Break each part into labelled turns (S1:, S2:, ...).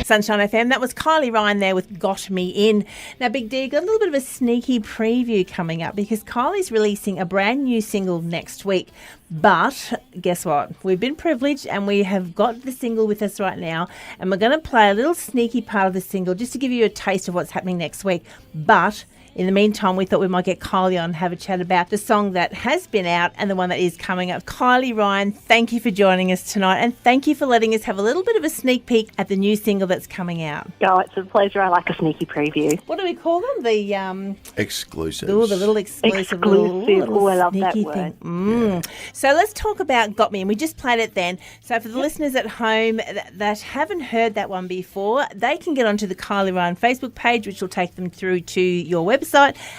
S1: Sunshine FM. That was Kylie Ryan there with Got Me In. Now, Big D, got a little bit of a sneaky preview coming up because Kylie's releasing a brand new single next week. But guess what? We've been privileged and we have got the single with us right now, and we're going to play a little sneaky part of the single just to give you a taste of what's happening next week. But in the meantime, we thought we might get Kylie on and have a chat about the song that has been out and the one that is coming up. Kylie Ryan, thank you for joining us tonight, and thank you for letting us have a little bit of a sneak peek at the new single that's coming out.
S2: Oh, it's a pleasure. I like a sneaky preview.
S1: What do we call them? The
S3: exclusives.
S1: Oh, the little exclusive. Little
S2: I love that word.
S1: Yeah. So let's talk about Got Me In. We just played it then. So for the listeners at home that haven't heard that one before, they can get onto the Kylie Ryan Facebook page, which will take them through to your website,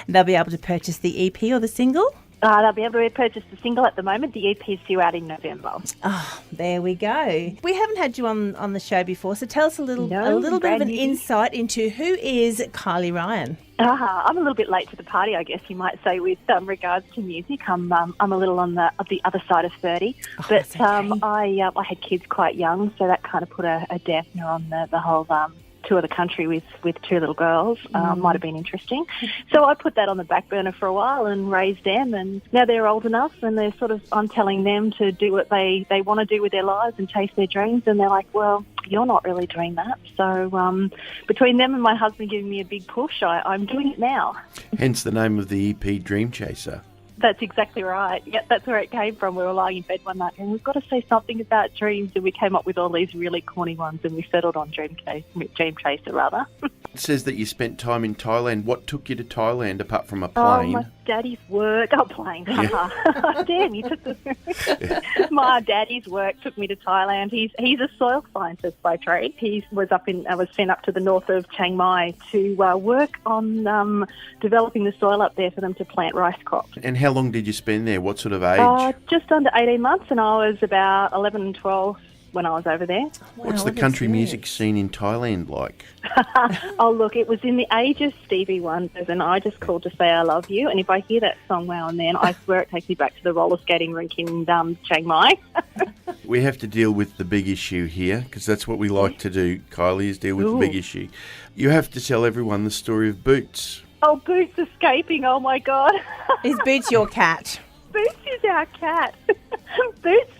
S1: and they'll be able to purchase the EP or the single.
S2: They'll be able to purchase the single at the moment. The EP is due out in November.
S1: Oh, there we go. We haven't had you on the show before, so tell us a little bit of an insight into who is Kylie Ryan.
S2: I'm a little bit late to the party, I guess you might say, with regards to music. I'm a little on the other side of 30, but okay. I had kids quite young, so that kind of put a dampener on the whole tour the country with two little girls. Might have been interesting. So I put that on the back burner for a while and raised them, and now they're old enough and they're I'm telling them to do what they want to do with their lives and chase their dreams, and they're like, well, you're not really doing that. So between them and my husband giving me a big push, I'm doing it now.
S3: Hence the name of the EP, Dream Chaser.
S2: That's exactly right. Yeah, that's where it came from. We were lying in bed one night and we've got to say something about dreams, and we came up with all these really corny ones, and we settled on Dream Chaser rather.
S3: It says that you spent time in Thailand. What took you to Thailand apart from a plane?
S2: Oh, my daddy's work. Oh, plane. Yeah. Damn, you took the... My daddy's work took me to Thailand. He's a soil scientist by trade. I was sent up to the north of Chiang Mai to work on developing the soil up there for them to plant rice crops.
S3: And how long did you spend there? What sort of age?
S2: Just under 18 months, and I was about 11 and 12 when I was over there.
S3: What's the country music scene in Thailand like?
S2: Oh, look, it was in the age of Stevie Wonders, and I just called to say I love you. And if I hear that song now and then, I swear it takes me back to the roller skating rink in Chiang Mai.
S3: We have to deal with the big issue here, because that's what we like to do, Kylie, is deal with the big issue. You have to tell everyone the story of Boots.
S2: Oh, Boots escaping, oh my God.
S1: Is Boots your cat?
S2: Boots is our cat. Boots,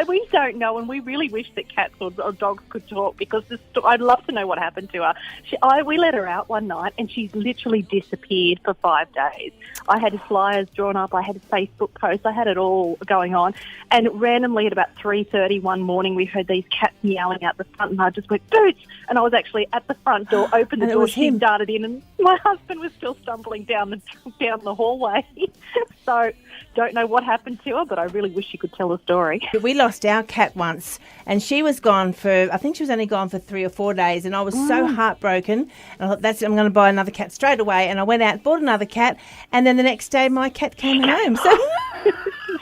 S2: we don't know, and we really wish that cats or dogs could talk, because I'd love to know what happened to her. We let her out one night and she's literally disappeared for 5 days. I had flyers drawn up, I had a Facebook post, I had it all going on, and randomly at about 3:30 one morning we heard these cats meowing out the front, and I just went, Boots! And I was actually at the front door, opened the door, she darted in, and my husband was still stumbling down the hallway. So, don't know what happened to her, but I really wish she could tell the story.
S1: We lost our cat once, and she was gone I think she was only gone for 3 or 4 days, and I was so heartbroken. And I thought, that's it, I'm going to buy another cat straight away. And I went out, bought another cat, and then the next day my cat came home. So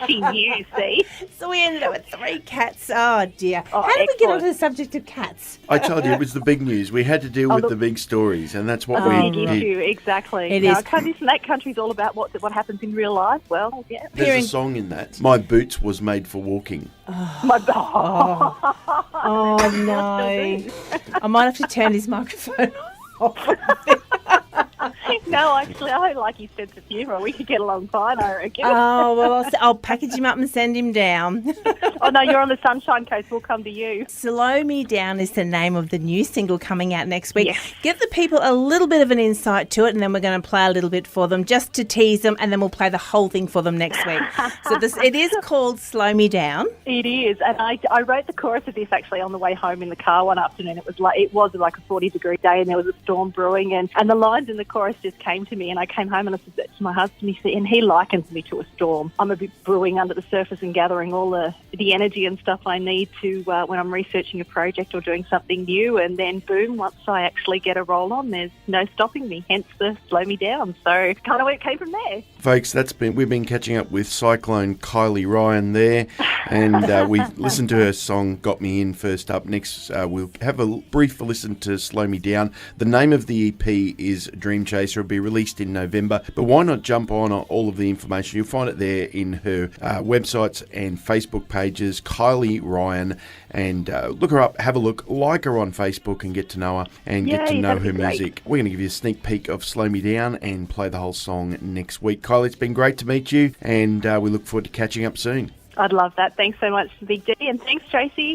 S2: she knew, see?
S1: So we ended up with 3 cats. Oh, dear. How did we get onto the subject of cats?
S3: I told you, it was the big news. We had to deal with the big stories, and that's what we did.
S2: Issue, exactly.
S1: It is.
S2: That country's all about what happens in real life. Well, yeah.
S3: There's a song in that. My boots was made for walking.
S1: Oh, no. I might have to turn his microphone off.
S2: No, actually, I like his sense of humour. We could get along fine, I reckon.
S1: Oh, well, I'll package him up and send him down.
S2: Oh, no, you're on the Sunshine Coast. We'll come to you.
S1: Slow Me Down is the name of the new single coming out next week.
S2: Yes.
S1: Give the people a little bit of an insight to it, and then we're going to play a little bit for them just to tease them, and then we'll play the whole thing for them next week. So it is called Slow Me Down.
S2: It is, and I wrote the chorus of this actually on the way home in the car one afternoon. It was like a 40-degree day, and there was a storm brewing, and the lines in the chorus just came to me, and I came home and I said to my husband, and he likens me to a storm. I'm a bit brewing under the surface and gathering all the energy and stuff I need to when I'm researching a project or doing something new, and then boom, once I actually get a roll on, there's no stopping me, hence the Slow Me Down. So kind of where it came from there.
S3: Folks, we've been catching up with Cyclone Kylie Ryan there, and we listened to her song "Got Me In" first up. Next, we'll have a brief listen to "Slow Me Down." The name of the EP is Dream Chaser. It'll be released in November. But why not jump on all of the information? You'll find it there in her websites and Facebook pages, Kylie Ryan, and look her up, have a look, like her on Facebook, and get to know her and get to know her music. We're going to give you a sneak peek of "Slow Me Down" and play the whole song next week. Kylie, it's been great to meet you, and we look forward to catching up soon.
S2: I'd love that. Thanks so much, Big D, and thanks, Tracy.